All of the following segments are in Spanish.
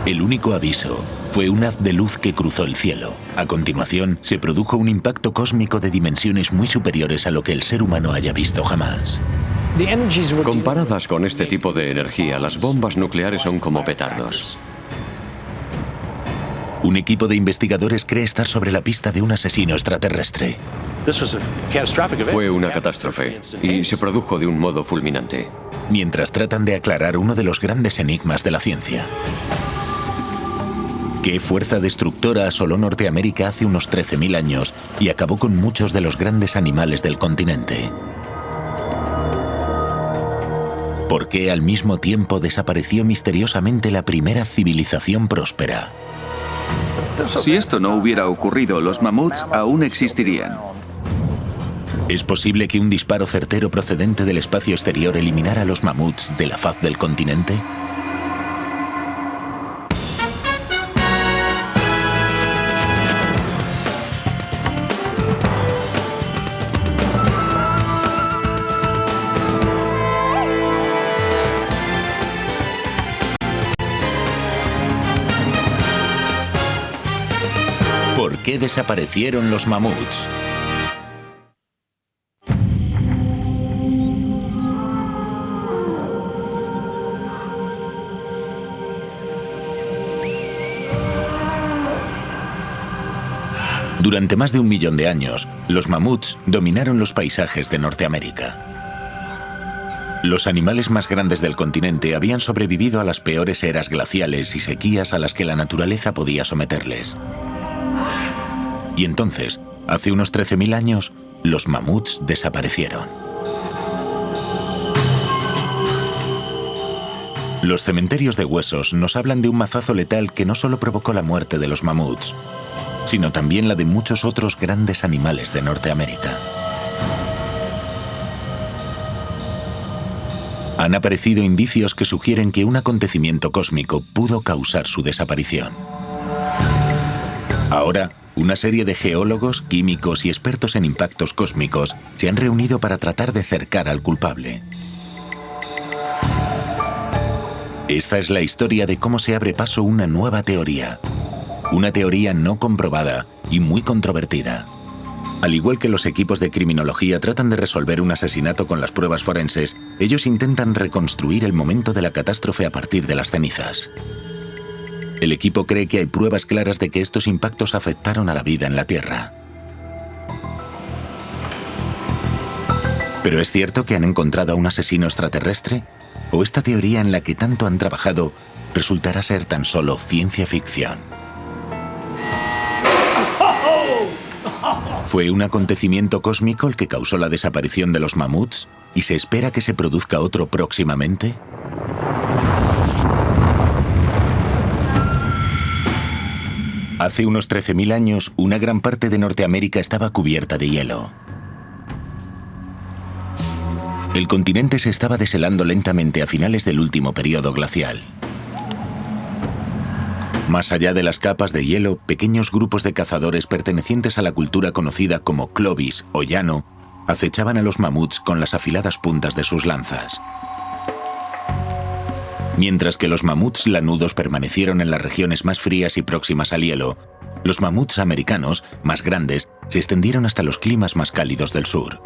El único aviso fue un haz de luz que cruzó el cielo. A continuación, se produjo un impacto cósmico de dimensiones muy superiores a lo que el ser humano haya visto jamás. Comparadas con este tipo de energía, las bombas nucleares son como petardos. Un equipo de investigadores cree estar sobre la pista de un asesino extraterrestre. Fue una catástrofe y se produjo de un modo fulminante. Mientras tratan de aclarar uno de los grandes enigmas de la ciencia. ¿Qué fuerza destructora asoló Norteamérica hace unos 13.000 años y acabó con muchos de los grandes animales del continente? ¿Por qué al mismo tiempo desapareció misteriosamente la primera civilización próspera? Si esto no hubiera ocurrido, los mamuts aún existirían. ¿Es posible que un disparo certero procedente del espacio exterior eliminara a los mamuts de la faz del continente? ¿Por qué desaparecieron los mamuts? Durante más de 1 millón de años, los mamuts dominaron los paisajes de Norteamérica. Los animales más grandes del continente habían sobrevivido a las peores eras glaciales y sequías a las que la naturaleza podía someterles. Y entonces, hace unos 13.000 años, los mamuts desaparecieron. Los cementerios de huesos nos hablan de un mazazo letal que no solo provocó la muerte de los mamuts, sino también la de muchos otros grandes animales de Norteamérica. Han aparecido indicios que sugieren que un acontecimiento cósmico pudo causar su desaparición. Ahora, una serie de geólogos, químicos y expertos en impactos cósmicos se han reunido para tratar de cercar al culpable. Esta es la historia de cómo se abre paso una nueva teoría. Una teoría no comprobada y muy controvertida. Al igual que los equipos de criminología tratan de resolver un asesinato con las pruebas forenses, ellos intentan reconstruir el momento de la catástrofe a partir de las cenizas. El equipo cree que hay pruebas claras de que estos impactos afectaron a la vida en la Tierra. ¿Pero es cierto que han encontrado a un asesino extraterrestre? ¿O esta teoría en la que tanto han trabajado resultará ser tan solo ciencia ficción? ¿Fue un acontecimiento cósmico el que causó la desaparición de los mamuts y se espera que se produzca otro próximamente? Hace unos 13.000 años, una gran parte de Norteamérica estaba cubierta de hielo. El continente se estaba deshelando lentamente a finales del último periodo glacial. Más allá de las capas de hielo, pequeños grupos de cazadores pertenecientes a la cultura conocida como Clovis o llano acechaban a los mamuts con las afiladas puntas de sus lanzas. Mientras que los mamuts lanudos permanecieron en las regiones más frías y próximas al hielo, los mamuts americanos, más grandes, se extendieron hasta los climas más cálidos del sur.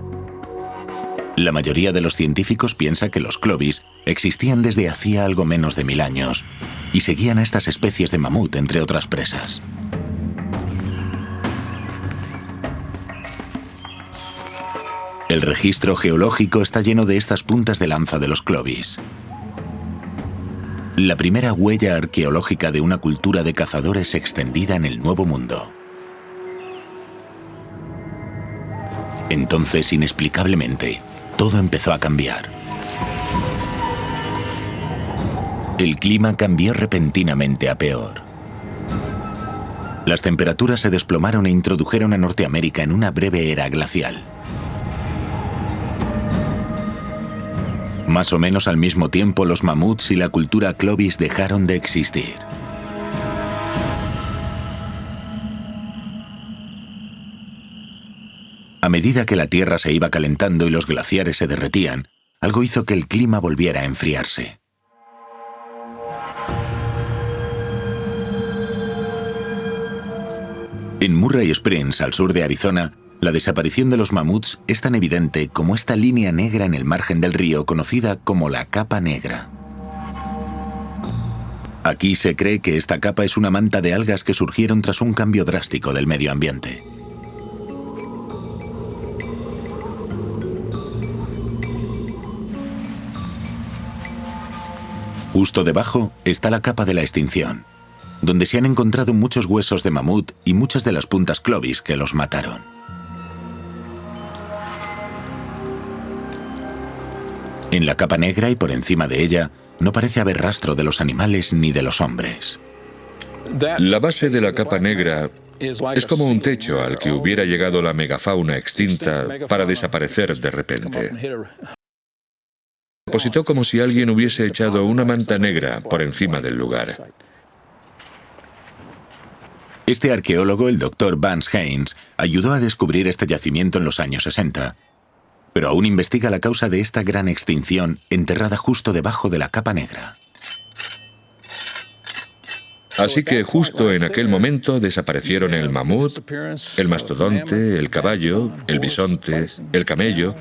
La mayoría de los científicos piensa que los Clovis existían desde hacía algo menos de 1000 años y seguían a estas especies de mamut entre otras presas. El registro geológico está lleno de estas puntas de lanza de los Clovis. La primera huella arqueológica de una cultura de cazadores extendida en el Nuevo Mundo. Entonces, inexplicablemente, todo empezó a cambiar. El clima cambió repentinamente a peor. Las temperaturas se desplomaron e introdujeron a Norteamérica en una breve era glacial. Más o menos al mismo tiempo, los mamuts y la cultura Clovis dejaron de existir. A medida que la Tierra se iba calentando y los glaciares se derretían, algo hizo que el clima volviera a enfriarse. En Murray Springs, al sur de Arizona, la desaparición de los mamuts es tan evidente como esta línea negra en el margen del río conocida como la capa negra. Aquí se cree que esta capa es una manta de algas que surgieron tras un cambio drástico del medio ambiente. Justo debajo está la capa de la extinción, donde se han encontrado muchos huesos de mamut y muchas de las puntas Clovis que los mataron. En la capa negra y por encima de ella no parece haber rastro de los animales ni de los hombres. La base de la capa negra es como un techo al que hubiera llegado la megafauna extinta para desaparecer de repente. Depositó como si alguien hubiese echado una manta negra por encima del lugar. Este arqueólogo, el Dr. Vance Haynes, ayudó a descubrir este yacimiento en los años 60, pero aún investiga la causa de esta gran extinción enterrada justo debajo de la capa negra. Así que justo en aquel momento desaparecieron el mamut, el mastodonte, el caballo, el bisonte, el camello,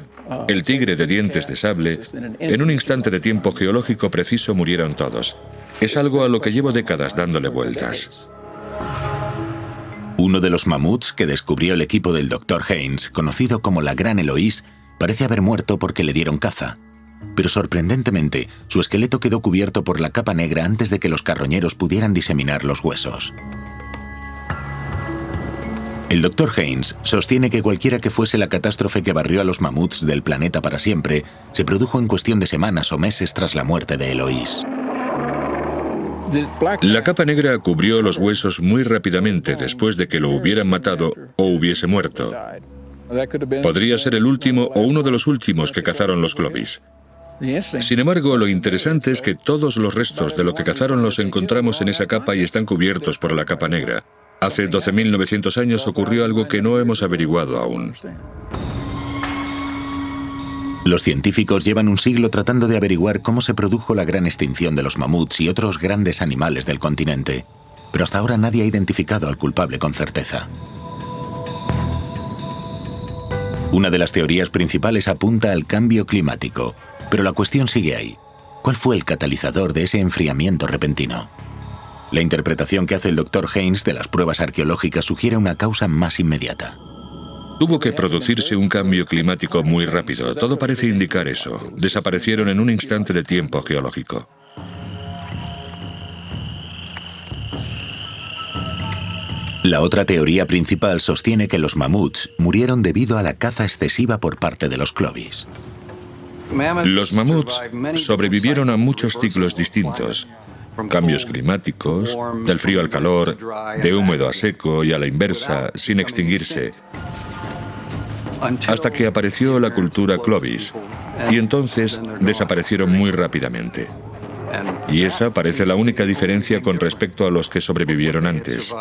el tigre de dientes de sable. En un instante de tiempo geológico preciso murieron todos. Es algo a lo que llevo décadas dándole vueltas. Uno de los mamuts que descubrió el equipo del Dr. Haynes, conocido como la Gran Eloís, parece haber muerto porque le dieron caza. Pero sorprendentemente, su esqueleto quedó cubierto por la capa negra antes de que los carroñeros pudieran diseminar los huesos. El Dr. Haynes sostiene que cualquiera que fuese la catástrofe que barrió a los mamuts del planeta para siempre, se produjo en cuestión de semanas o meses tras la muerte de Eloís. La capa negra cubrió los huesos muy rápidamente después de que lo hubieran matado o hubiese muerto. Podría ser el último o uno de los últimos que cazaron los Clovis. Sin embargo, lo interesante es que todos los restos de lo que cazaron los encontramos en esa capa y están cubiertos por la capa negra. Hace 12.900 años ocurrió algo que no hemos averiguado aún. Los científicos llevan un siglo tratando de averiguar cómo se produjo la gran extinción de los mamuts y otros grandes animales del continente, pero hasta ahora nadie ha identificado al culpable con certeza. Una de las teorías principales apunta al cambio climático, pero la cuestión sigue ahí. ¿Cuál fue el catalizador de ese enfriamiento repentino? La interpretación que hace el Dr. Haynes de las pruebas arqueológicas sugiere una causa más inmediata. Tuvo que producirse un cambio climático muy rápido. Todo parece indicar eso. Desaparecieron en un instante de tiempo geológico. La otra teoría principal sostiene que los mamuts murieron debido a la caza excesiva por parte de los Clovis. Los mamuts sobrevivieron a muchos ciclos distintos. Cambios climáticos, del frío al calor, de húmedo a seco y a la inversa, sin extinguirse, hasta que apareció la cultura Clovis, y entonces desaparecieron muy rápidamente. Y esa parece la única diferencia con respecto a los que sobrevivieron antes.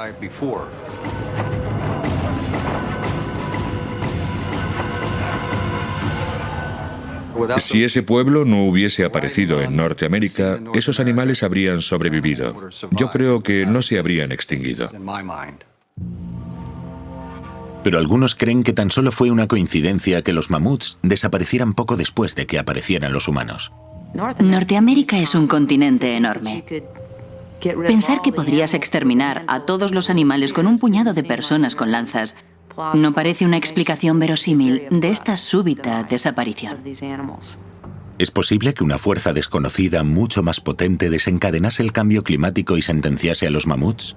Si ese pueblo no hubiese aparecido en Norteamérica, esos animales habrían sobrevivido. Yo creo que no se habrían extinguido. Pero algunos creen que tan solo fue una coincidencia que los mamuts desaparecieran poco después de que aparecieran los humanos. Norteamérica es un continente enorme. Pensar que podrías exterminar a todos los animales con un puñado de personas con lanzas no parece una explicación verosímil de esta súbita desaparición. ¿Es posible que una fuerza desconocida mucho más potente desencadenase el cambio climático y sentenciase a los mamuts?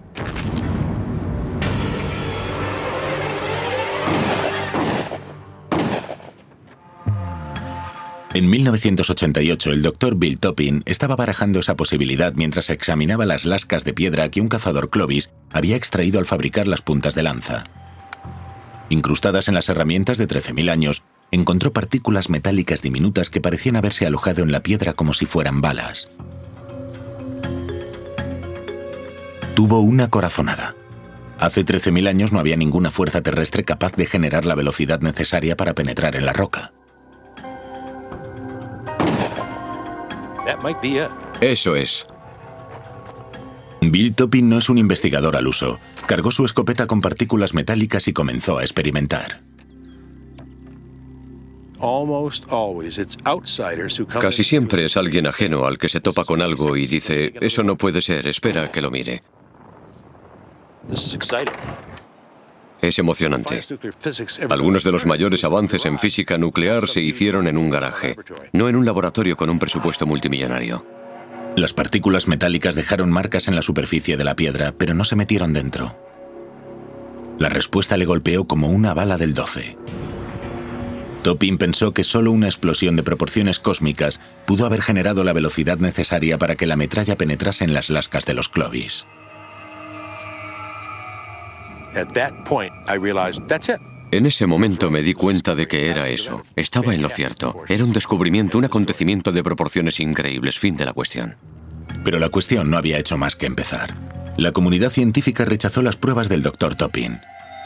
En 1988, el Dr. Bill Toppin estaba barajando esa posibilidad mientras examinaba las lascas de piedra que un cazador Clovis había extraído al fabricar las puntas de lanza. Incrustadas en las herramientas de 13.000 años, encontró partículas metálicas diminutas que parecían haberse alojado en la piedra como si fueran balas. Tuvo una corazonada. Hace 13.000 años no había ninguna fuerza terrestre capaz de generar la velocidad necesaria para penetrar en la roca. Eso es. Bill Topping no es un investigador al uso. Cargó su escopeta con partículas metálicas y comenzó a experimentar. Casi siempre es alguien ajeno al que se topa con algo y dice, eso no puede ser, espera a que lo mire. Es emocionante. Algunos de los mayores avances en física nuclear se hicieron en un garaje, no en un laboratorio con un presupuesto multimillonario. Las partículas metálicas dejaron marcas en la superficie de la piedra, pero no se metieron dentro. La respuesta le golpeó como una bala del 12. Topping pensó que solo una explosión de proporciones cósmicas pudo haber generado la velocidad necesaria para que la metralla penetrase en las lascas de los Clovis. En ese momento me di cuenta de que era eso. Estaba en lo cierto. Era un descubrimiento, un acontecimiento de proporciones increíbles. Fin de la cuestión. Pero la cuestión no había hecho más que empezar. La comunidad científica rechazó las pruebas del Dr. Topping.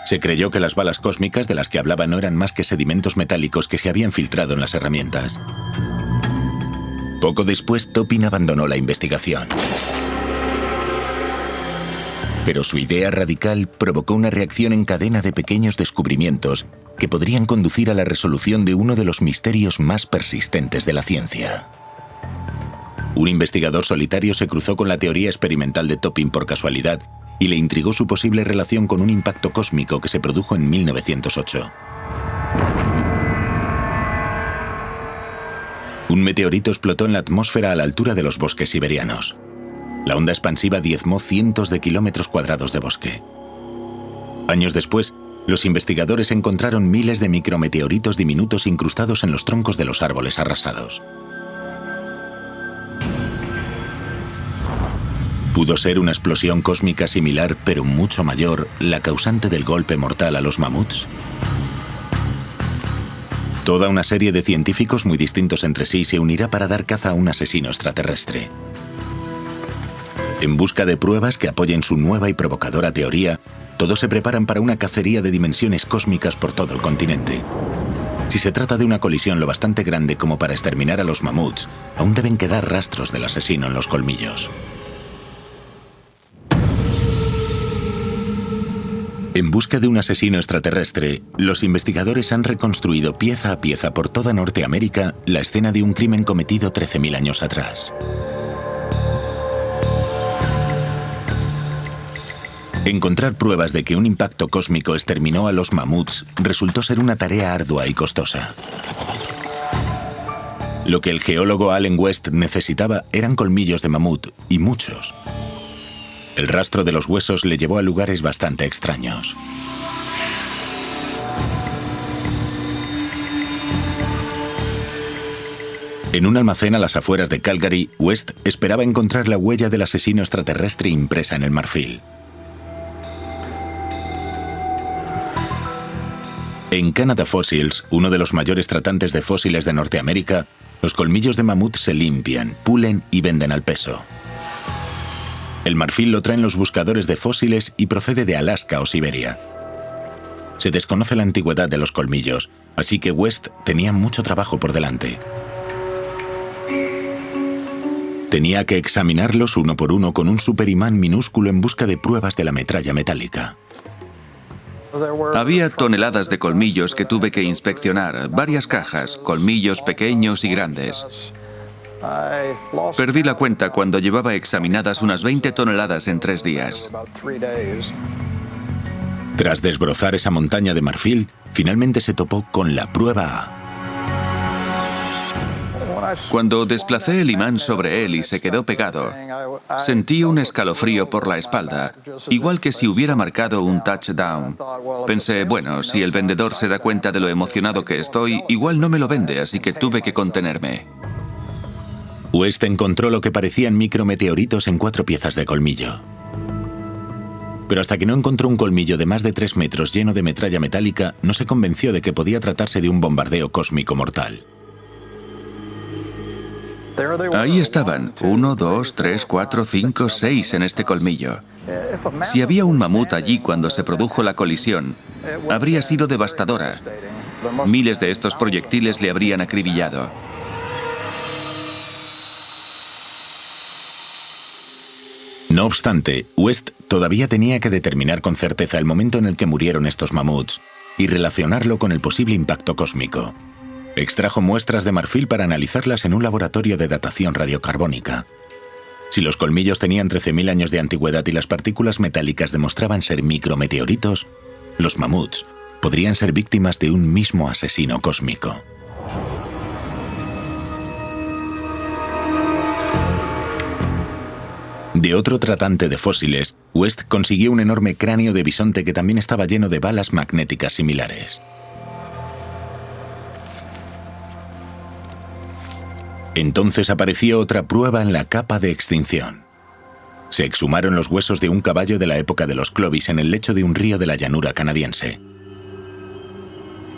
Se creyó que las balas cósmicas de las que hablaba no eran más que sedimentos metálicos que se habían filtrado en las herramientas. Poco después, Topping abandonó la investigación. Pero su idea radical provocó una reacción en cadena de pequeños descubrimientos que podrían conducir a la resolución de uno de los misterios más persistentes de la ciencia. Un investigador solitario se cruzó con la teoría experimental de Topping por casualidad y le intrigó su posible relación con un impacto cósmico que se produjo en 1908. Un meteorito explotó en la atmósfera a la altura de los bosques siberianos. La onda expansiva diezmó cientos de kilómetros cuadrados de bosque. Años después, los investigadores encontraron miles de micrometeoritos diminutos incrustados en los troncos de los árboles arrasados. ¿Pudo ser una explosión cósmica similar, pero mucho mayor, la causante del golpe mortal a los mamuts? Toda una serie de científicos muy distintos entre sí se unirá para dar caza a un asesino extraterrestre. En busca de pruebas que apoyen su nueva y provocadora teoría, todos se preparan para una cacería de dimensiones cósmicas por todo el continente. Si se trata de una colisión lo bastante grande como para exterminar a los mamuts, aún deben quedar rastros del asesino en los colmillos. En busca de un asesino extraterrestre, los investigadores han reconstruido pieza a pieza por toda Norteamérica la escena de un crimen cometido 13.000 años atrás. Encontrar pruebas de que un impacto cósmico exterminó a los mamuts resultó ser una tarea ardua y costosa. Lo que el geólogo Allen West necesitaba eran colmillos de mamut, y muchos. El rastro de los huesos le llevó a lugares bastante extraños. En un almacén a las afueras de Calgary, West esperaba encontrar la huella del asesino extraterrestre impresa en el marfil. En Canada Fossils, uno de los mayores tratantes de fósiles de Norteamérica, los colmillos de mamut se limpian, pulen y venden al peso. El marfil lo traen los buscadores de fósiles y procede de Alaska o Siberia. Se desconoce la antigüedad de los colmillos, así que West tenía mucho trabajo por delante. Tenía que examinarlos uno por uno con un superimán minúsculo en busca de pruebas de la metralla metálica. Había toneladas de colmillos que tuve que inspeccionar, varias cajas, colmillos pequeños y grandes. Perdí la cuenta cuando llevaba examinadas unas 20 toneladas en 3 días. Tras desbrozar esa montaña de marfil, finalmente se topó con la prueba A. Cuando desplacé el imán sobre él y se quedó pegado, sentí un escalofrío por la espalda, igual que si hubiera marcado un touchdown. Pensé, bueno, si el vendedor se da cuenta de lo emocionado que estoy, igual no me lo vende, así que tuve que contenerme. West encontró lo que parecían micrometeoritos en 4 piezas de colmillo. Pero hasta que no encontró un colmillo de más de 3 metros lleno de metralla metálica, no se convenció de que podía tratarse de un bombardeo cósmico mortal. Ahí estaban, 1, 2, 3, 4, 5, 6 en este colmillo. Si había un mamut allí cuando se produjo la colisión, habría sido devastadora. Miles de estos proyectiles le habrían acribillado. No obstante, West todavía tenía que determinar con certeza el momento en el que murieron estos mamuts y relacionarlo con el posible impacto cósmico. Extrajo muestras de marfil para analizarlas en un laboratorio de datación radiocarbónica. Si los colmillos tenían 13.000 años de antigüedad y las partículas metálicas demostraban ser micrometeoritos, los mamuts podrían ser víctimas de un mismo asesino cósmico. De otro tratante de fósiles, West consiguió un enorme cráneo de bisonte que también estaba lleno de balas magnéticas similares. Entonces apareció otra prueba en la capa de extinción. Se exhumaron los huesos de un caballo de la época de los Clovis en el lecho de un río de la llanura canadiense.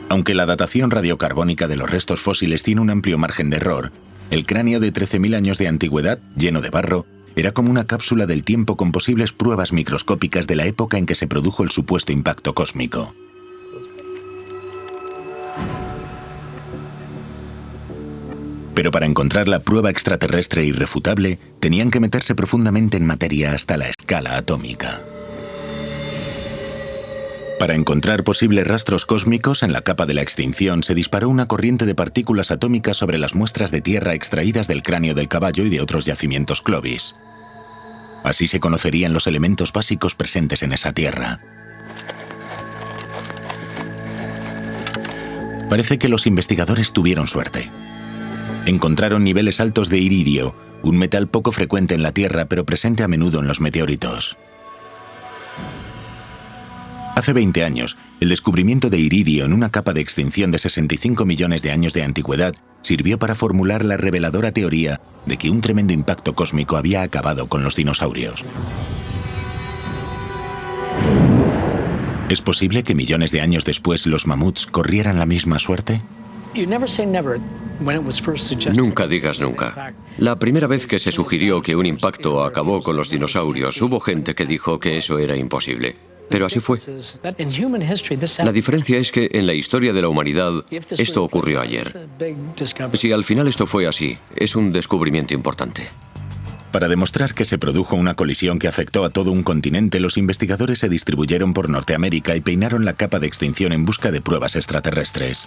Aunque la datación radiocarbónica de los restos fósiles tiene un amplio margen de error, el cráneo de 13.000 años de antigüedad, lleno de barro, era como una cápsula del tiempo con posibles pruebas microscópicas de la época en que se produjo el supuesto impacto cósmico. Pero para encontrar la prueba extraterrestre irrefutable, tenían que meterse profundamente en materia hasta la escala atómica. Para encontrar posibles rastros cósmicos en la capa de la extinción, se disparó una corriente de partículas atómicas sobre las muestras de tierra extraídas del cráneo del caballo y de otros yacimientos Clovis. Así se conocerían los elementos básicos presentes en esa tierra. Parece que los investigadores tuvieron suerte. Encontraron niveles altos de iridio, un metal poco frecuente en la Tierra pero presente a menudo en los meteoritos. Hace 20 años, el descubrimiento de iridio en una capa de extinción de 65 millones de años de antigüedad sirvió para formular la reveladora teoría de que un tremendo impacto cósmico había acabado con los dinosaurios. ¿Es posible que millones de años después los mamuts corrieran la misma suerte? Nunca digas nunca. La primera vez que se sugirió que un impacto acabó con los dinosaurios, hubo gente que dijo que eso era imposible. Pero así fue. La diferencia es que en la historia de la humanidad esto ocurrió ayer. Si al final esto fue así, es un descubrimiento importante. Para demostrar que se produjo una colisión que afectó a todo un continente, los investigadores se distribuyeron por Norteamérica y peinaron la capa de extinción en busca de pruebas extraterrestres.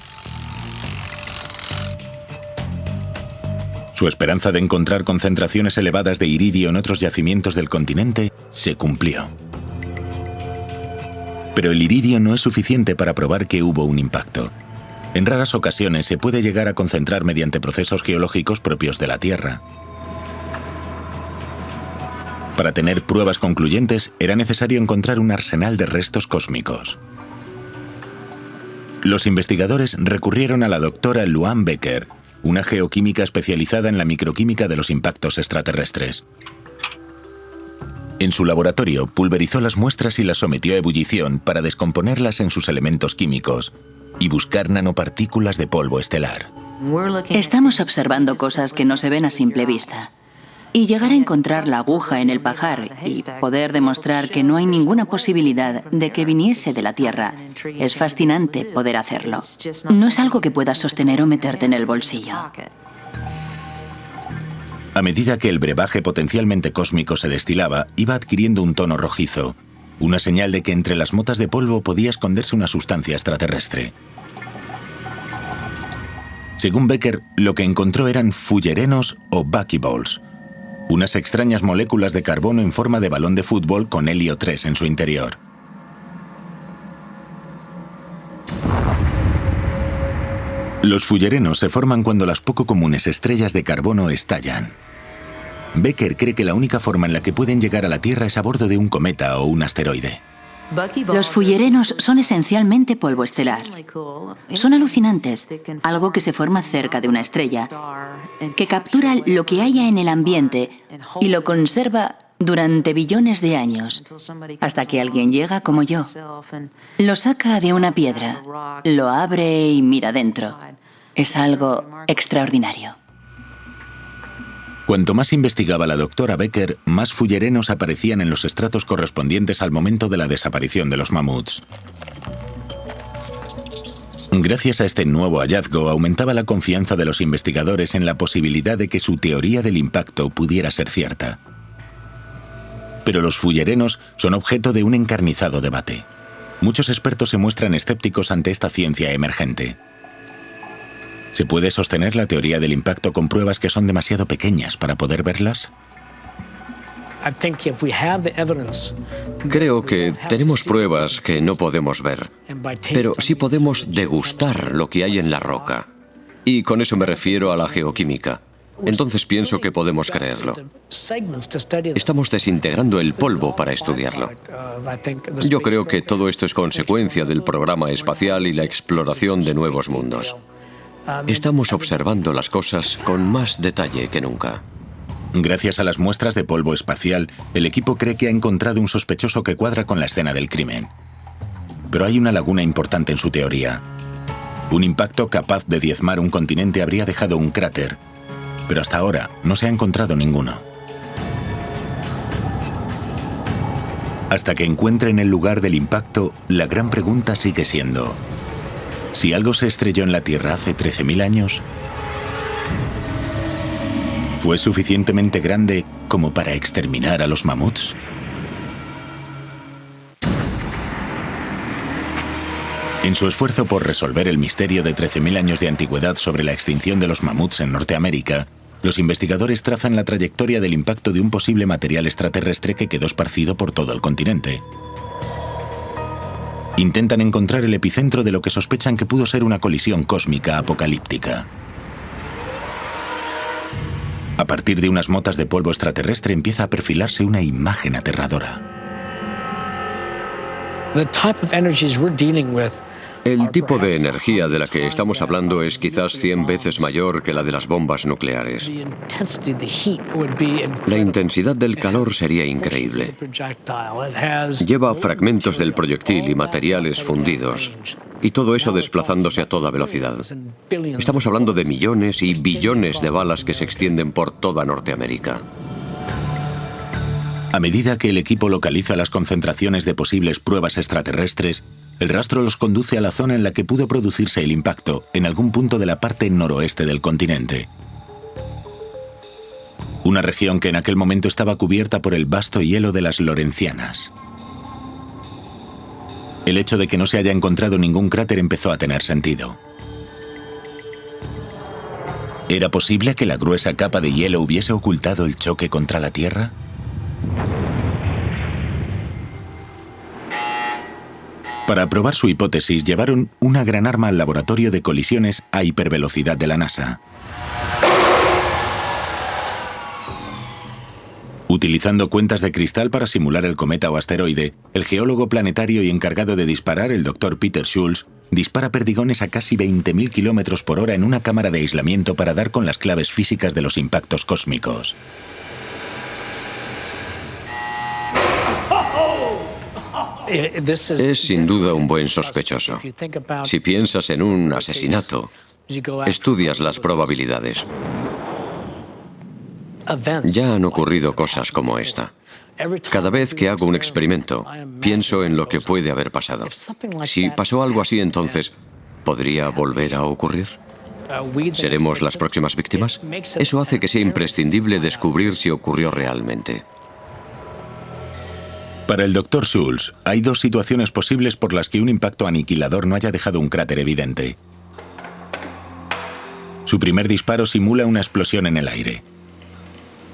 Su esperanza de encontrar concentraciones elevadas de iridio en otros yacimientos del continente se cumplió. Pero el iridio no es suficiente para probar que hubo un impacto. En raras ocasiones se puede llegar a concentrar mediante procesos geológicos propios de la Tierra. Para tener pruebas concluyentes, era necesario encontrar un arsenal de restos cósmicos. Los investigadores recurrieron a la doctora Luann Becker, una geoquímica especializada en la microquímica de los impactos extraterrestres. En su laboratorio, pulverizó las muestras y las sometió a ebullición para descomponerlas en sus elementos químicos y buscar nanopartículas de polvo estelar. Estamos observando cosas que no se ven a simple vista. Y llegar a encontrar la aguja en el pajar y poder demostrar que no hay ninguna posibilidad de que viniese de la Tierra, es fascinante poder hacerlo. No es algo que puedas sostener o meterte en el bolsillo. A medida que el brebaje potencialmente cósmico se destilaba, iba adquiriendo un tono rojizo, una señal de que entre las motas de polvo podía esconderse una sustancia extraterrestre. Según Becker, lo que encontró eran fullerenos o buckyballs, unas extrañas moléculas de carbono en forma de balón de fútbol con helio 3 en su interior. Los fullerenos se forman cuando las poco comunes estrellas de carbono estallan. Becker cree que la única forma en la que pueden llegar a la Tierra es a bordo de un cometa o un asteroide. Los fullerenos son esencialmente polvo estelar. Son alucinantes, algo que se forma cerca de una estrella, que captura lo que haya en el ambiente y lo conserva durante billones de años, hasta que alguien llega como yo. Lo saca de una piedra, lo abre y mira dentro. Es algo extraordinario. Cuanto más investigaba la doctora Becker, más fullerenos aparecían en los estratos correspondientes al momento de la desaparición de los mamuts. Gracias a este nuevo hallazgo, aumentaba la confianza de los investigadores en la posibilidad de que su teoría del impacto pudiera ser cierta. Pero los fullerenos son objeto de un encarnizado debate. Muchos expertos se muestran escépticos ante esta ciencia emergente. ¿Se puede sostener la teoría del impacto con pruebas que son demasiado pequeñas para poder verlas? Creo que tenemos pruebas que no podemos ver, pero sí podemos degustar lo que hay en la roca. Y con eso me refiero a la geoquímica. Entonces pienso que podemos creerlo. Estamos desintegrando el polvo para estudiarlo. Yo creo que todo esto es consecuencia del programa espacial y la exploración de nuevos mundos. Estamos observando las cosas con más detalle que nunca. Gracias a las muestras de polvo espacial, el equipo cree que ha encontrado un sospechoso que cuadra con la escena del crimen. Pero hay una laguna importante en su teoría. Un impacto capaz de diezmar un continente habría dejado un cráter, pero hasta ahora no se ha encontrado ninguno. Hasta que encuentren el lugar del impacto, la gran pregunta sigue siendo: ¿si algo se estrelló en la Tierra hace 13.000 años? ¿Fue suficientemente grande como para exterminar a los mamuts? En su esfuerzo por resolver el misterio de 13.000 años de antigüedad sobre la extinción de los mamuts en Norteamérica, los investigadores trazan la trayectoria del impacto de un posible material extraterrestre que quedó esparcido por todo el continente. Intentan encontrar el epicentro de lo que sospechan que pudo ser una colisión cósmica apocalíptica. A partir de unas motas de polvo extraterrestre empieza a perfilarse una imagen aterradora. El tipo de energía de la que estamos hablando es quizás 100 veces mayor que la de las bombas nucleares. La intensidad del calor sería increíble. Lleva fragmentos del proyectil y materiales fundidos, y todo eso desplazándose a toda velocidad. Estamos hablando de millones y billones de balas que se extienden por toda Norteamérica. A medida que el equipo localiza las concentraciones de posibles pruebas extraterrestres, el rastro los conduce a la zona en la que pudo producirse el impacto, en algún punto de la parte noroeste del continente. Una región que en aquel momento estaba cubierta por el vasto hielo de las Lorencianas. El hecho de que no se haya encontrado ningún cráter empezó a tener sentido. ¿Era posible que la gruesa capa de hielo hubiese ocultado el choque contra la Tierra? Para probar su hipótesis, llevaron una gran arma al laboratorio de colisiones a hipervelocidad de la NASA. Utilizando cuentas de cristal para simular el cometa o asteroide, el geólogo planetario y encargado de disparar, el Dr. Peter Schulz, dispara perdigones a casi 20.000 kilómetros por hora en una cámara de aislamiento para dar con las claves físicas de los impactos cósmicos. Es sin duda un buen sospechoso. Si piensas en un asesinato, estudias las probabilidades. Ya han ocurrido cosas como esta. Cada vez que hago un experimento, pienso en lo que puede haber pasado. Si pasó algo así, entonces, ¿podría volver a ocurrir? ¿Seremos las próximas víctimas? Eso hace que sea imprescindible descubrir si ocurrió realmente. Para el Dr. Schulz, hay dos situaciones posibles por las que un impacto aniquilador no haya dejado un cráter evidente. Su primer disparo simula una explosión en el aire,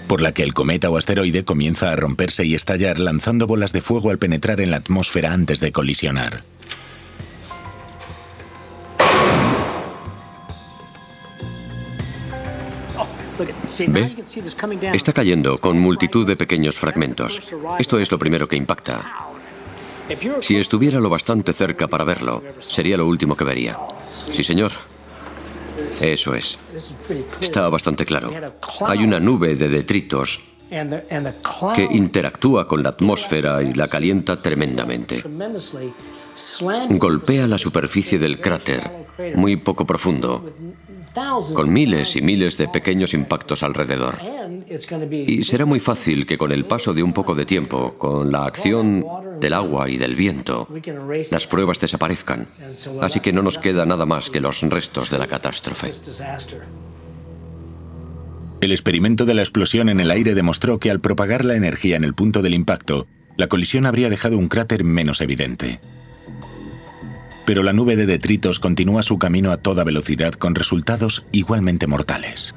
por la que el cometa o asteroide comienza a romperse y estallar lanzando bolas de fuego al penetrar en la atmósfera antes de colisionar. ¿Ve? Está cayendo con multitud de pequeños fragmentos. Esto es lo primero que impacta. Si estuviera lo bastante cerca para verlo, sería lo último que vería. Sí, señor. Eso es. Está bastante claro. Hay una nube de detritos que interactúa con la atmósfera y la calienta tremendamente. Golpea la superficie del cráter, muy poco profundo, con miles y miles de pequeños impactos alrededor. Y será muy fácil que con el paso de un poco de tiempo, con la acción del agua y del viento, las pruebas desaparezcan. Así que no nos queda nada más que los restos de la catástrofe. El experimento de la explosión en el aire demostró que al propagar la energía en el punto del impacto, la colisión habría dejado un cráter menos evidente. Pero la nube de detritos continúa su camino a toda velocidad con resultados igualmente mortales.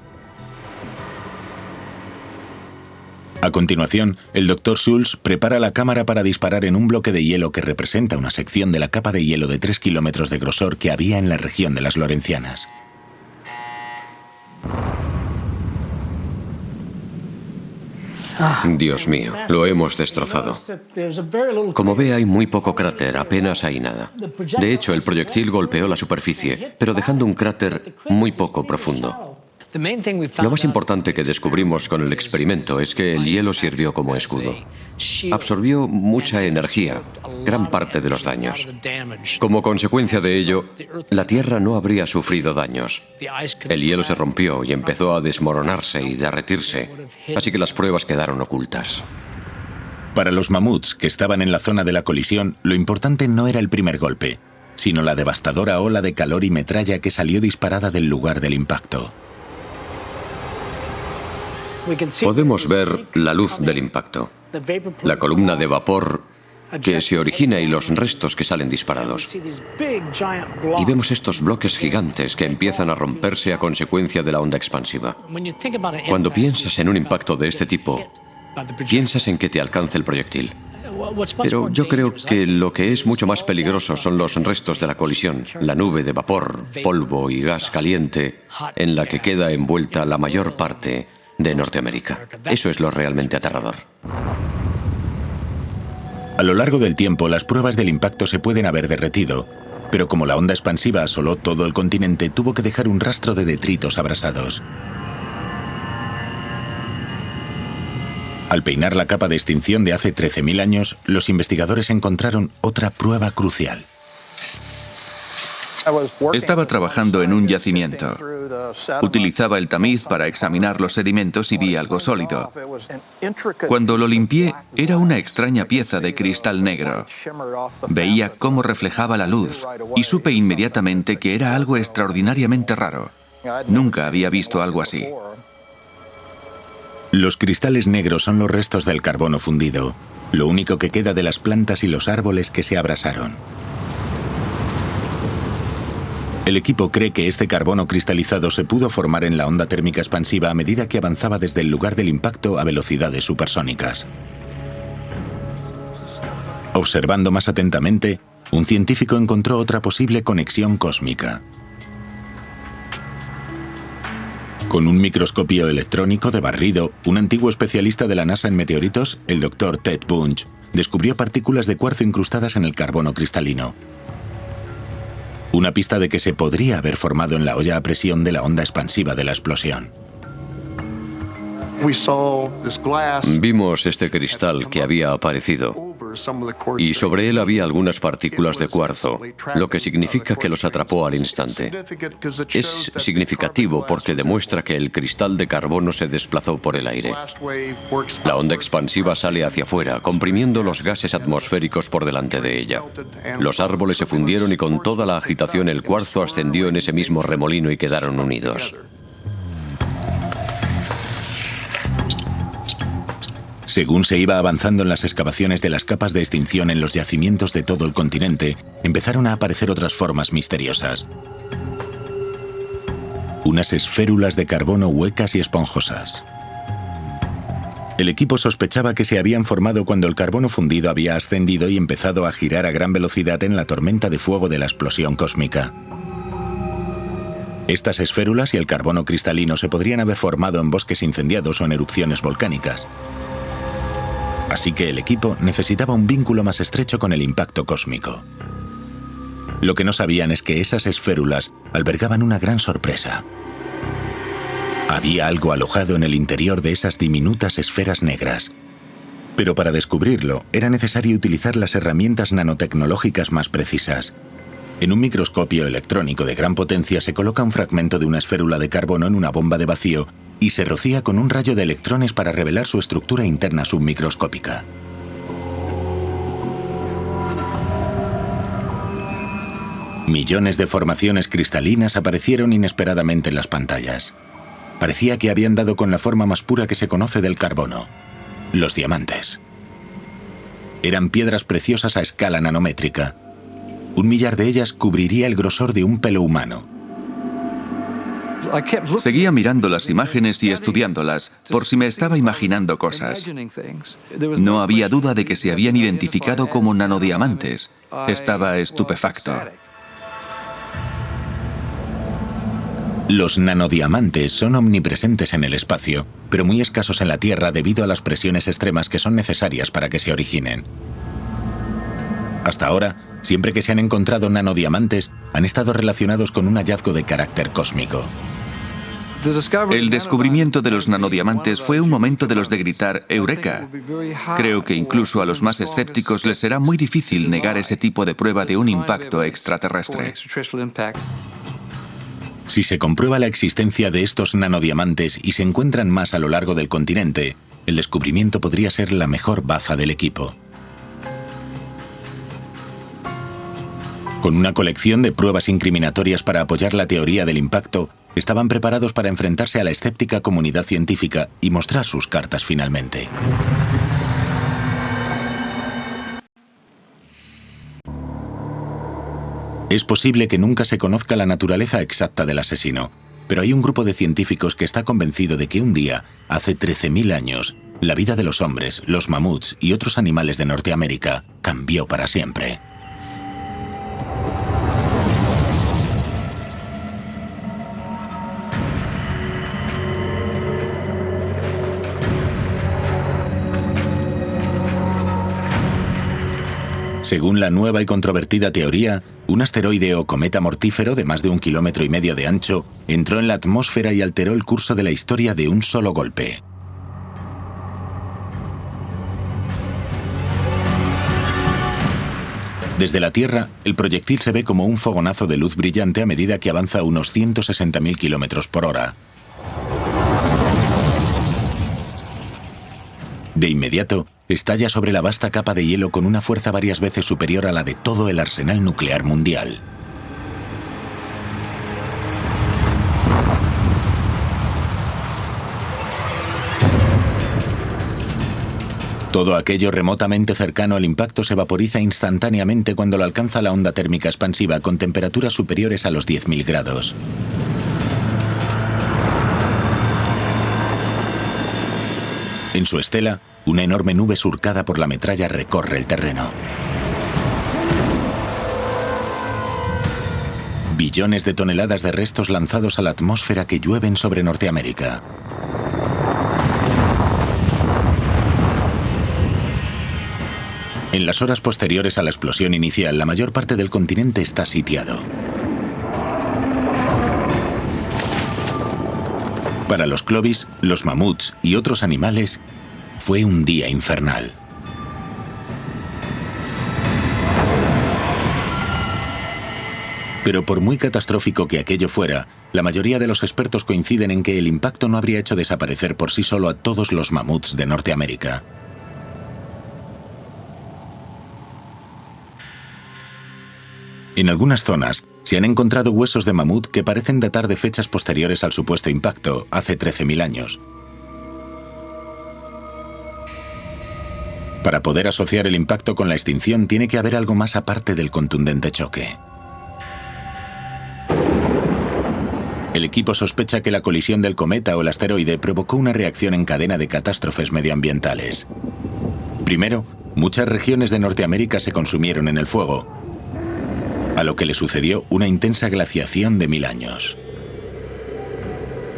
A continuación, el Dr. Schultz prepara la cámara para disparar en un bloque de hielo que representa una sección de la capa de hielo de 3 kilómetros de grosor que había en la región de las Lorencianas. Dios mío, lo hemos destrozado. Como ve, hay muy poco cráter, apenas hay nada. De hecho, el proyectil golpeó la superficie, pero dejando un cráter muy poco profundo. Lo más importante que descubrimos con el experimento es que el hielo sirvió como escudo. Absorbió mucha energía, gran parte de los daños. Como consecuencia de ello, la Tierra no habría sufrido daños. El hielo se rompió y empezó a desmoronarse y derretirse, así que las pruebas quedaron ocultas. Para los mamuts que estaban en la zona de la colisión, lo importante no era el primer golpe, sino la devastadora ola de calor y metralla que salió disparada del lugar del impacto. Podemos ver la luz del impacto, la columna de vapor que se origina y los restos que salen disparados. Y vemos estos bloques gigantes que empiezan a romperse a consecuencia de la onda expansiva. Cuando piensas en un impacto de este tipo, piensas en que te alcance el proyectil. Pero yo creo que lo que es mucho más peligroso son los restos de la colisión, la nube de vapor, polvo y gas caliente en la que queda envuelta la mayor parte de Norteamérica. Eso es lo realmente aterrador. A lo largo del tiempo, las pruebas del impacto se pueden haber derretido, pero como la onda expansiva asoló todo el continente, tuvo que dejar un rastro de detritos abrasados. Al peinar la capa de extinción de hace 13.000 años, los investigadores encontraron otra prueba crucial. Estaba trabajando en un yacimiento. Utilizaba el tamiz para examinar los sedimentos y vi algo sólido. Cuando lo limpié, era una extraña pieza de cristal negro. Veía cómo reflejaba la luz y supe inmediatamente que era algo extraordinariamente raro. Nunca había visto algo así. Los cristales negros son los restos del carbono fundido, lo único que queda de las plantas y los árboles que se abrasaron. El equipo cree que este carbono cristalizado se pudo formar en la onda térmica expansiva a medida que avanzaba desde el lugar del impacto a velocidades supersónicas. Observando más atentamente, un científico encontró otra posible conexión cósmica. Con un microscopio electrónico de barrido, un antiguo especialista de la NASA en meteoritos, el Dr. Ted Bunch, descubrió partículas de cuarzo incrustadas en el carbono cristalino. Una pista de que se podría haber formado en la olla a presión de la onda expansiva de la explosión. Vimos este cristal que había aparecido y sobre él había algunas partículas de cuarzo, lo que significa que los atrapó al instante. Es significativo porque demuestra que el cristal de carbono se desplazó por el aire. La onda expansiva sale hacia afuera, comprimiendo los gases atmosféricos por delante de ella. Los árboles se fundieron y con toda la agitación el cuarzo ascendió en ese mismo remolino y quedaron unidos. Según se iba avanzando en las excavaciones de las capas de extinción en los yacimientos de todo el continente, empezaron a aparecer otras formas misteriosas. Unas esférulas de carbono huecas y esponjosas. El equipo sospechaba que se habían formado cuando el carbono fundido había ascendido y empezado a girar a gran velocidad en la tormenta de fuego de la explosión cósmica. Estas esférulas y el carbono cristalino se podrían haber formado en bosques incendiados o en erupciones volcánicas. Así que el equipo necesitaba un vínculo más estrecho con el impacto cósmico. Lo que no sabían es que esas esférulas albergaban una gran sorpresa. Había algo alojado en el interior de esas diminutas esferas negras. Pero para descubrirlo, era necesario utilizar las herramientas nanotecnológicas más precisas. En un microscopio electrónico de gran potencia se coloca un fragmento de una esférula de carbono en una bomba de vacío y se rocía con un rayo de electrones para revelar su estructura interna submicroscópica. Millones de formaciones cristalinas aparecieron inesperadamente en las pantallas. Parecía que habían dado con la forma más pura que se conoce del carbono: los diamantes. Eran piedras preciosas a escala nanométrica. 1 millar de ellas cubriría el grosor de un pelo humano. Seguía mirando las imágenes y estudiándolas, por si me estaba imaginando cosas. No había duda de que se habían identificado como nanodiamantes. Estaba estupefacto. Los nanodiamantes son omnipresentes en el espacio, pero muy escasos en la Tierra debido a las presiones extremas que son necesarias para que se originen. Hasta ahora, siempre que se han encontrado nanodiamantes, han estado relacionados con un hallazgo de carácter cósmico. El descubrimiento de los nanodiamantes fue un momento de los de gritar ¡Eureka! Creo que incluso a los más escépticos les será muy difícil negar ese tipo de prueba de un impacto extraterrestre. Si se comprueba la existencia de estos nanodiamantes y se encuentran más a lo largo del continente, el descubrimiento podría ser la mejor baza del equipo. Con una colección de pruebas incriminatorias para apoyar la teoría del impacto, estaban preparados para enfrentarse a la escéptica comunidad científica y mostrar sus cartas finalmente. Es posible que nunca se conozca la naturaleza exacta del asesino, pero hay un grupo de científicos que está convencido de que un día, hace 13.000 años, la vida de los hombres, los mamuts y otros animales de Norteamérica cambió para siempre. Según la nueva y controvertida teoría, un asteroide o cometa mortífero de más de 1,5 kilómetros de ancho entró en la atmósfera y alteró el curso de la historia de un solo golpe. Desde la Tierra, el proyectil se ve como un fogonazo de luz brillante a medida que avanza a unos 160.000 kilómetros por hora. De inmediato, estalla sobre la vasta capa de hielo con una fuerza varias veces superior a la de todo el arsenal nuclear mundial. Todo aquello remotamente cercano al impacto se vaporiza instantáneamente cuando lo alcanza la onda térmica expansiva con temperaturas superiores a los 10.000 grados. En su estela, una enorme nube surcada por la metralla recorre el terreno. Billones de toneladas de restos lanzados a la atmósfera que llueven sobre Norteamérica. En las horas posteriores a la explosión inicial, la mayor parte del continente está sitiado. Para los clovis, los mamuts y otros animales, fue un día infernal. Pero por muy catastrófico que aquello fuera, la mayoría de los expertos coinciden en que el impacto no habría hecho desaparecer por sí solo a todos los mamuts de Norteamérica. En algunas zonas se han encontrado huesos de mamut que parecen datar de fechas posteriores al supuesto impacto, hace 13.000 años. Para poder asociar el impacto con la extinción tiene que haber algo más aparte del contundente choque. El equipo sospecha que la colisión del cometa o el asteroide provocó una reacción en cadena de catástrofes medioambientales. Primero, muchas regiones de Norteamérica se consumieron en el fuego, a lo que le sucedió una intensa glaciación de 1000 años.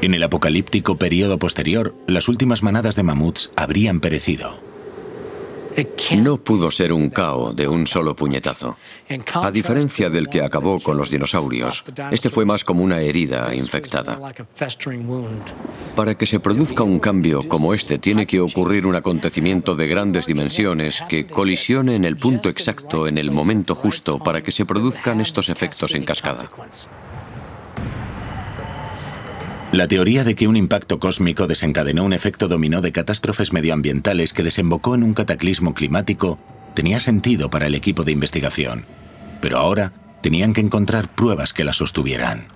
En el apocalíptico periodo posterior, las últimas manadas de mamuts habrían perecido. No pudo ser un caos de un solo puñetazo. A diferencia del que acabó con los dinosaurios, este fue más como una herida infectada. Para que se produzca un cambio como este, tiene que ocurrir un acontecimiento de grandes dimensiones que colisione en el punto exacto, en el momento justo, para que se produzcan estos efectos en cascada. La teoría de que un impacto cósmico desencadenó un efecto dominó de catástrofes medioambientales que desembocó en un cataclismo climático tenía sentido para el equipo de investigación, pero ahora tenían que encontrar pruebas que la sostuvieran.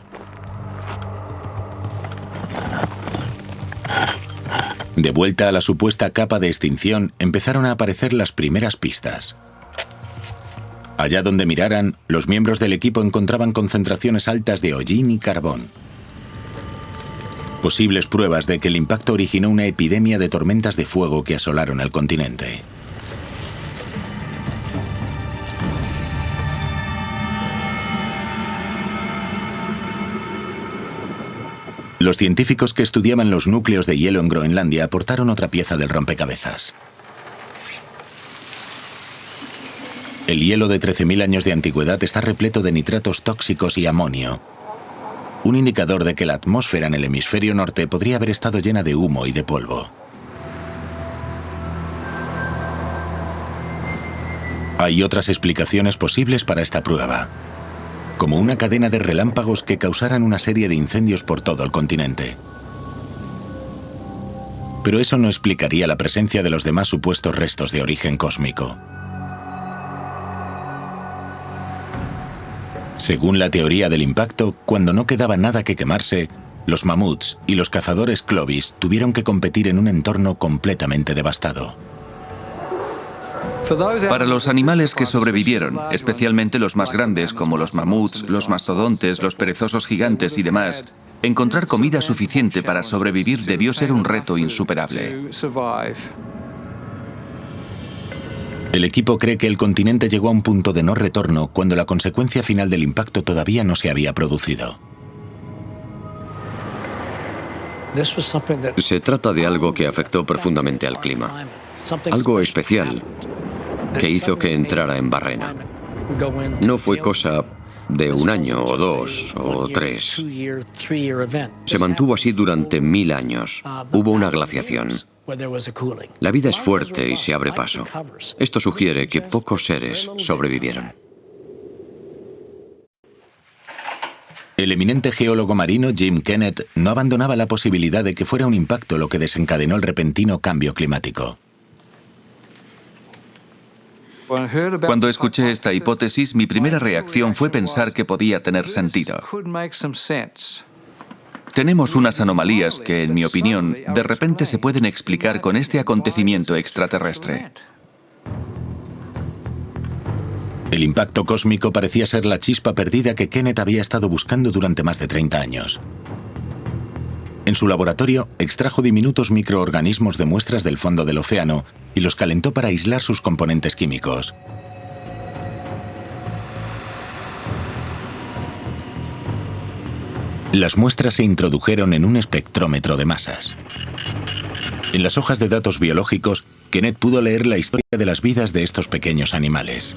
De vuelta a la supuesta capa de extinción, empezaron a aparecer las primeras pistas. Allá donde miraran, los miembros del equipo encontraban concentraciones altas de hollín y carbón. Posibles pruebas de que el impacto originó una epidemia de tormentas de fuego que asolaron el continente. Los científicos que estudiaban los núcleos de hielo en Groenlandia aportaron otra pieza del rompecabezas. El hielo de 13.000 años de antigüedad está repleto de nitratos tóxicos y amonio, un indicador de que la atmósfera en el hemisferio norte podría haber estado llena de humo y de polvo. Hay otras explicaciones posibles para esta prueba, como una cadena de relámpagos que causaran una serie de incendios por todo el continente. Pero eso no explicaría la presencia de los demás supuestos restos de origen cósmico. Según la teoría del impacto, cuando no quedaba nada que quemarse, los mamuts y los cazadores clovis tuvieron que competir en un entorno completamente devastado. Para los animales que sobrevivieron, especialmente los más grandes como los mamuts, los mastodontes, los perezosos gigantes y demás, encontrar comida suficiente para sobrevivir debió ser un reto insuperable. El equipo cree que el continente llegó a un punto de no retorno cuando la consecuencia final del impacto todavía no se había producido. Se trata de algo que afectó profundamente al clima. Algo especial que hizo que entrara en barrena. No fue cosa de un año o dos o tres. Se mantuvo así durante 1000 años. Hubo una glaciación. La vida es fuerte y se abre paso. Esto sugiere que pocos seres sobrevivieron. El eminente geólogo marino Jim Kennett no abandonaba la posibilidad de que fuera un impacto lo que desencadenó el repentino cambio climático. Cuando escuché esta hipótesis, mi primera reacción fue pensar que podía tener sentido. Tenemos unas anomalías que, en mi opinión, de repente se pueden explicar con este acontecimiento extraterrestre. El impacto cósmico parecía ser la chispa perdida que Kenneth había estado buscando durante más de 30 años. En su laboratorio, extrajo diminutos microorganismos de muestras del fondo del océano y los calentó para aislar sus componentes químicos. Las muestras se introdujeron en un espectrómetro de masas. En las hojas de datos biológicos, Kenneth pudo leer la historia de las vidas de estos pequeños animales.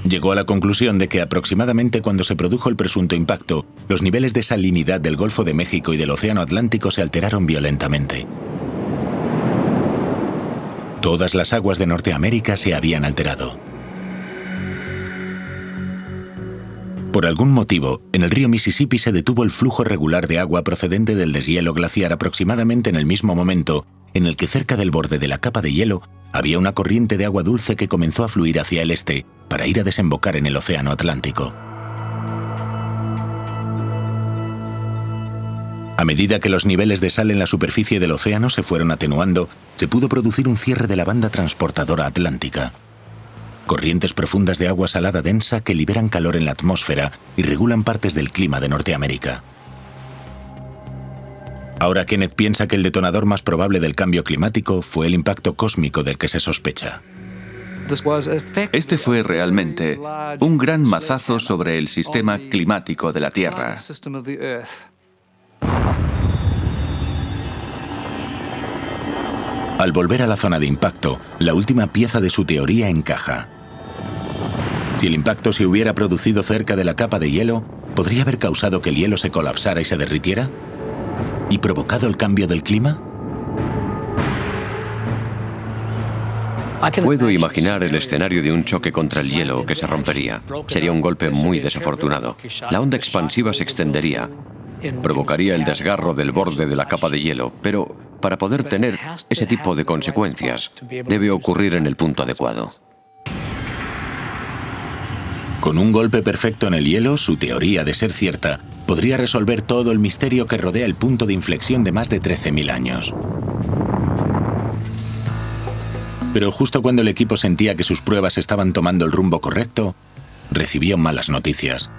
Llegó a la conclusión de que aproximadamente cuando se produjo el presunto impacto, los niveles de salinidad del Golfo de México y del Océano Atlántico se alteraron violentamente. Todas las aguas de Norteamérica se habían alterado. Por algún motivo, en el río Mississippi se detuvo el flujo regular de agua procedente del deshielo glaciar aproximadamente en el mismo momento en el que cerca del borde de la capa de hielo había una corriente de agua dulce que comenzó a fluir hacia el este para ir a desembocar en el Océano Atlántico. A medida que los niveles de sal en la superficie del océano se fueron atenuando, se pudo producir un cierre de la banda transportadora atlántica. Corrientes profundas de agua salada densa que liberan calor en la atmósfera y regulan partes del clima de Norteamérica. Ahora Kenneth piensa que el detonador más probable del cambio climático fue el impacto cósmico del que se sospecha. Este fue realmente un gran mazazo sobre el sistema climático de la Tierra. Al volver a la zona de impacto, la última pieza de su teoría encaja. Si el impacto se hubiera producido cerca de la capa de hielo, ¿podría haber causado que el hielo se colapsara y se derritiera? ¿Y provocado el cambio del clima? Puedo imaginar el escenario de un choque contra el hielo que se rompería. Sería un golpe muy desafortunado. La onda expansiva se extendería. Provocaría el desgarro del borde de la capa de hielo, pero para poder tener ese tipo de consecuencias, debe ocurrir en el punto adecuado. Con un golpe perfecto en el hielo, su teoría, de ser cierta, podría resolver todo el misterio que rodea el punto de inflexión de más de 13.000 años. Pero justo cuando el equipo sentía que sus pruebas estaban tomando el rumbo correcto, recibió malas noticias.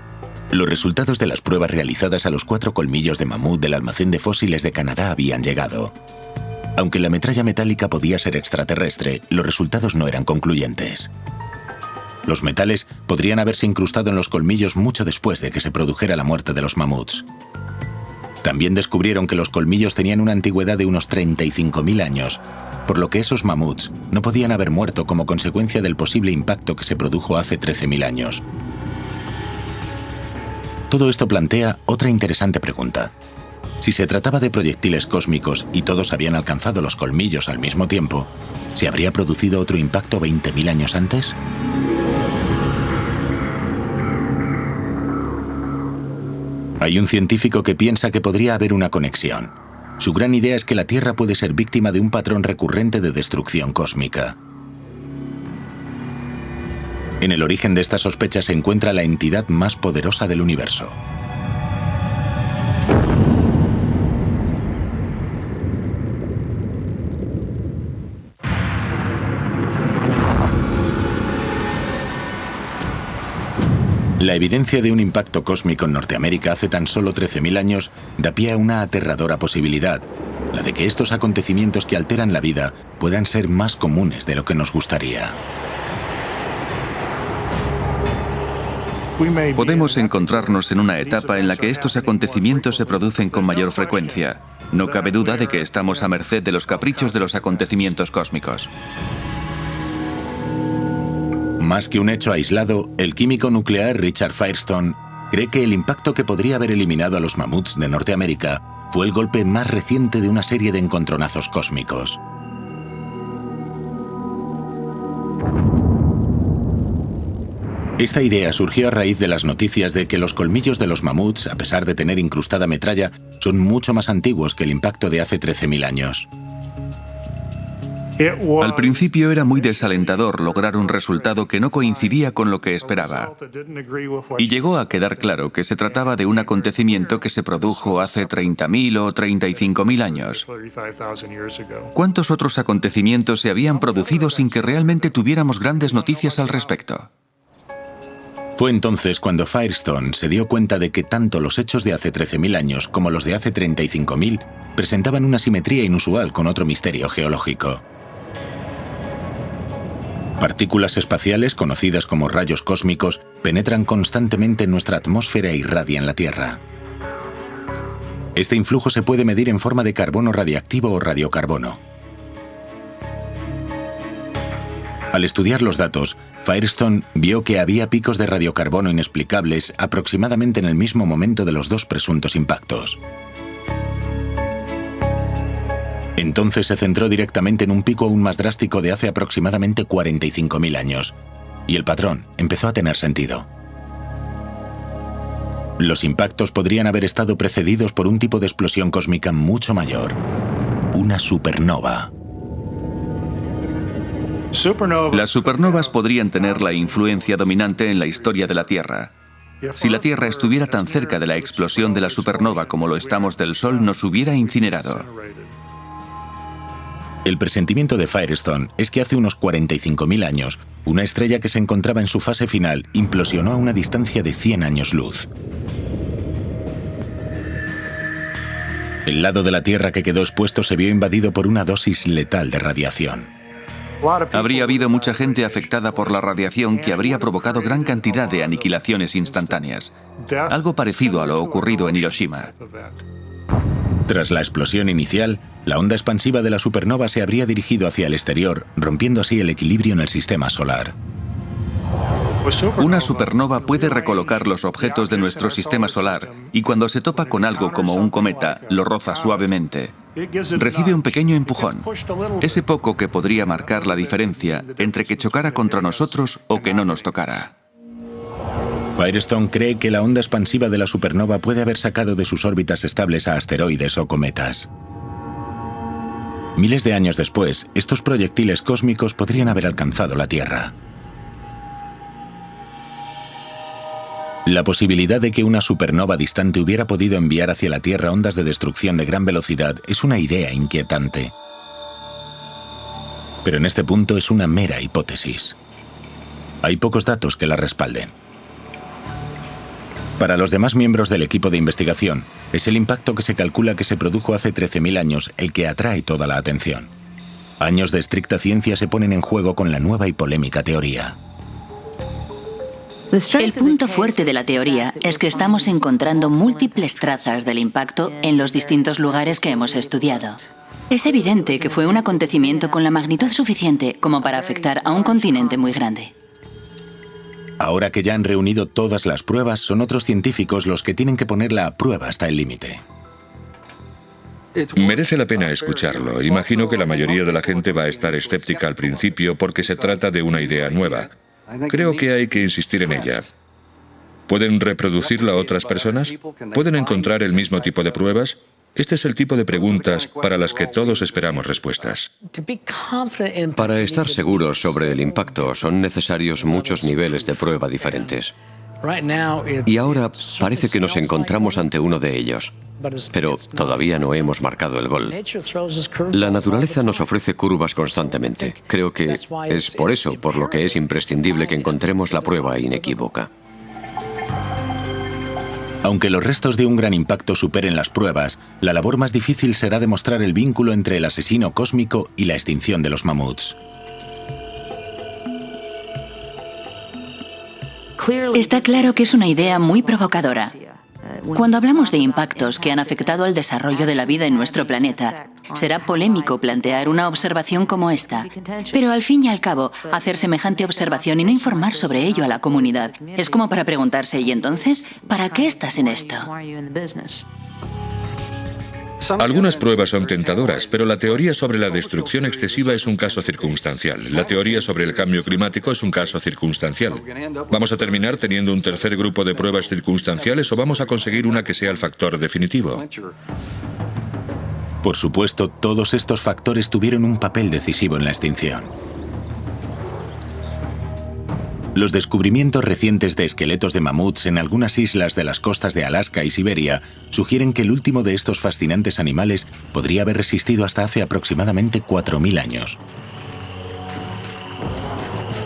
Los resultados de las pruebas realizadas a los 4 colmillos de mamut del almacén de fósiles de Canadá habían llegado. Aunque la metralla metálica podía ser extraterrestre, los resultados no eran concluyentes. Los metales podrían haberse incrustado en los colmillos mucho después de que se produjera la muerte de los mamuts. También descubrieron que los colmillos tenían una antigüedad de unos 35.000 años, por lo que esos mamuts no podían haber muerto como consecuencia del posible impacto que se produjo hace 13.000 años. Todo esto plantea otra interesante pregunta. Si se trataba de proyectiles cósmicos y todos habían alcanzado los colmillos al mismo tiempo, ¿se habría producido otro impacto 20.000 años antes? Hay un científico que piensa que podría haber una conexión. Su gran idea es que la Tierra puede ser víctima de un patrón recurrente de destrucción cósmica. En el origen de esta sospecha se encuentra la entidad más poderosa del universo. La evidencia de un impacto cósmico en Norteamérica hace tan solo 13.000 años da pie a una aterradora posibilidad, la de que estos acontecimientos que alteran la vida puedan ser más comunes de lo que nos gustaría. Podemos encontrarnos en una etapa en la que estos acontecimientos se producen con mayor frecuencia. No cabe duda de que estamos a merced de los caprichos de los acontecimientos cósmicos. Más que un hecho aislado, el químico nuclear Richard Firestone cree que el impacto que podría haber eliminado a los mamuts de Norteamérica fue el golpe más reciente de una serie de encontronazos cósmicos. Esta idea surgió a raíz de las noticias de que los colmillos de los mamuts, a pesar de tener incrustada metralla, son mucho más antiguos que el impacto de hace 13.000 años. Al principio era muy desalentador lograr un resultado que no coincidía con lo que esperaba. Y llegó a quedar claro que se trataba de un acontecimiento que se produjo hace 30.000 o 35.000 años. ¿Cuántos otros acontecimientos se habían producido sin que realmente tuviéramos grandes noticias al respecto? Fue entonces cuando Firestone se dio cuenta de que tanto los hechos de hace 13.000 años como los de hace 35.000 presentaban una simetría inusual con otro misterio geológico. Partículas espaciales, conocidas como rayos cósmicos, penetran constantemente en nuestra atmósfera e irradian la Tierra. Este influjo se puede medir en forma de carbono radiactivo o radiocarbono. Al estudiar los datos, Firestone vio que había picos de radiocarbono inexplicables aproximadamente en el mismo momento de los dos presuntos impactos. Entonces se centró directamente en un pico aún más drástico de hace aproximadamente 45.000 años, y el patrón empezó a tener sentido. Los impactos podrían haber estado precedidos por un tipo de explosión cósmica mucho mayor, una supernova. Las supernovas podrían tener la influencia dominante en la historia de la Tierra. Si la Tierra estuviera tan cerca de la explosión de la supernova como lo estamos del Sol, nos hubiera incinerado. El presentimiento de Firestone es que hace unos 45.000 años, una estrella que se encontraba en su fase final implosionó a una distancia de 100 años luz. El lado de la Tierra que quedó expuesto se vio invadido por una dosis letal de radiación. Habría habido mucha gente afectada por la radiación que habría provocado gran cantidad de aniquilaciones instantáneas. Algo parecido a lo ocurrido en Hiroshima. Tras la explosión inicial, la onda expansiva de la supernova se habría dirigido hacia el exterior, rompiendo así el equilibrio en el sistema solar. Una supernova puede recolocar los objetos de nuestro sistema solar y cuando se topa con algo como un cometa, lo roza suavemente. Recibe un pequeño empujón, ese poco que podría marcar la diferencia entre que chocara contra nosotros o que no nos tocara. Firestone cree que la onda expansiva de la supernova puede haber sacado de sus órbitas estables a asteroides o cometas. Miles de años después, estos proyectiles cósmicos podrían haber alcanzado la Tierra. La posibilidad de que una supernova distante hubiera podido enviar hacia la Tierra ondas de destrucción de gran velocidad es una idea inquietante. Pero en este punto es una mera hipótesis. Hay pocos datos que la respalden. Para los demás miembros del equipo de investigación, es el impacto que se calcula que se produjo hace 13.000 años el que atrae toda la atención. Años de estricta ciencia se ponen en juego con la nueva y polémica teoría. El punto fuerte de la teoría es que estamos encontrando múltiples trazas del impacto en los distintos lugares que hemos estudiado. Es evidente que fue un acontecimiento con la magnitud suficiente como para afectar a un continente muy grande. Ahora que ya han reunido todas las pruebas, son otros científicos los que tienen que ponerla a prueba hasta el límite. Merece la pena escucharlo. Imagino que la mayoría de la gente va a estar escéptica al principio porque se trata de una idea nueva. Creo que hay que insistir en ella. ¿Pueden reproducirla otras personas? ¿Pueden encontrar el mismo tipo de pruebas? Este es el tipo de preguntas para las que todos esperamos respuestas. Para estar seguros sobre el impacto son necesarios muchos niveles de prueba diferentes. Y ahora parece que nos encontramos ante uno de ellos, pero todavía no hemos marcado el gol. La naturaleza nos ofrece curvas constantemente. Creo que es por eso por lo que es imprescindible que encontremos la prueba inequívoca. Aunque los restos de un gran impacto superen las pruebas, la labor más difícil será demostrar el vínculo entre el asesino cósmico y la extinción de los mamuts. Está claro que es una idea muy provocadora. Cuando hablamos de impactos que han afectado al desarrollo de la vida en nuestro planeta, será polémico plantear una observación como esta. Pero al fin y al cabo, hacer semejante observación y no informar sobre ello a la comunidad es como para preguntarse, ¿y entonces, para qué estás en esto? Algunas pruebas son tentadoras, pero la teoría sobre la destrucción excesiva es un caso circunstancial. La teoría sobre el cambio climático es un caso circunstancial. ¿Vamos a terminar teniendo un tercer grupo de pruebas circunstanciales o vamos a conseguir una que sea el factor definitivo? Por supuesto, todos estos factores tuvieron un papel decisivo en la extinción. Los descubrimientos recientes de esqueletos de mamuts en algunas islas de las costas de Alaska y Siberia sugieren que el último de estos fascinantes animales podría haber resistido hasta hace aproximadamente 4.000 años.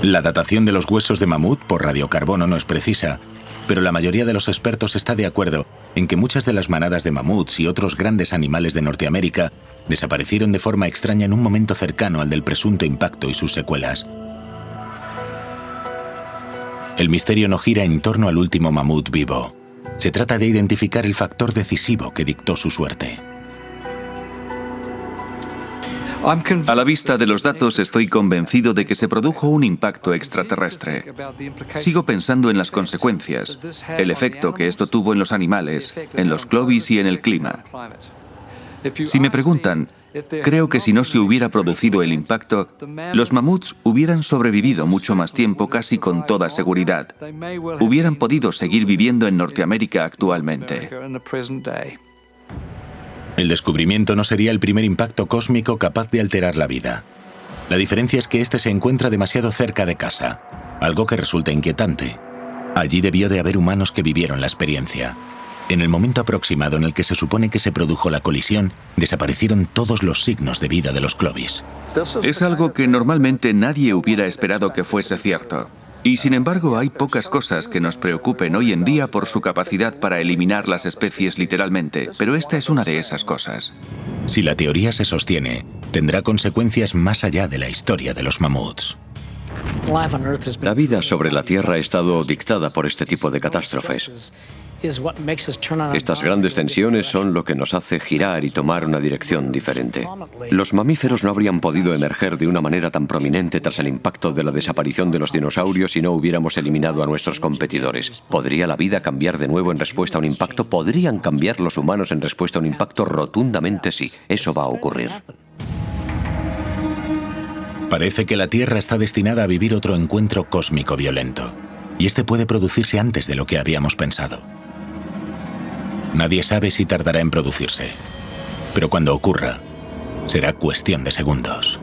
La datación de los huesos de mamut por radiocarbono no es precisa, pero la mayoría de los expertos está de acuerdo en que muchas de las manadas de mamuts y otros grandes animales de Norteamérica desaparecieron de forma extraña en un momento cercano al del presunto impacto y sus secuelas. El misterio no gira en torno al último mamut vivo. Se trata de identificar el factor decisivo que dictó su suerte. A la vista de los datos estoy convencido de que se produjo un impacto extraterrestre. Sigo pensando en las consecuencias, el efecto que esto tuvo en los animales, en los clovis y en el clima. Si me preguntan, creo que si no se hubiera producido el impacto, los mamuts hubieran sobrevivido mucho más tiempo casi con toda seguridad. Hubieran podido seguir viviendo en Norteamérica actualmente. El descubrimiento no sería el primer impacto cósmico capaz de alterar la vida. La diferencia es que este se encuentra demasiado cerca de casa, algo que resulta inquietante. Allí debió de haber humanos que vivieron la experiencia. En el momento aproximado en el que se supone que se produjo la colisión, desaparecieron todos los signos de vida de los clovis. Es algo que normalmente nadie hubiera esperado que fuese cierto. Y sin embargo, hay pocas cosas que nos preocupen hoy en día por su capacidad para eliminar las especies literalmente, pero esta es una de esas cosas. Si la teoría se sostiene, tendrá consecuencias más allá de la historia de los mamuts. La vida sobre la Tierra ha estado dictada por este tipo de catástrofes. Estas grandes tensiones son lo que nos hace girar y tomar una dirección diferente. Los mamíferos no habrían podido emerger de una manera tan prominente tras el impacto de la desaparición de los dinosaurios si no hubiéramos eliminado a nuestros competidores. ¿Podría la vida cambiar de nuevo en respuesta a un impacto? ¿Podrían cambiar los humanos en respuesta a un impacto? Rotundamente sí. Eso va a ocurrir. Parece que la Tierra está destinada a vivir otro encuentro cósmico violento. Y este puede producirse antes de lo que habíamos pensado. Nadie sabe si tardará en producirse, pero cuando ocurra, será cuestión de segundos.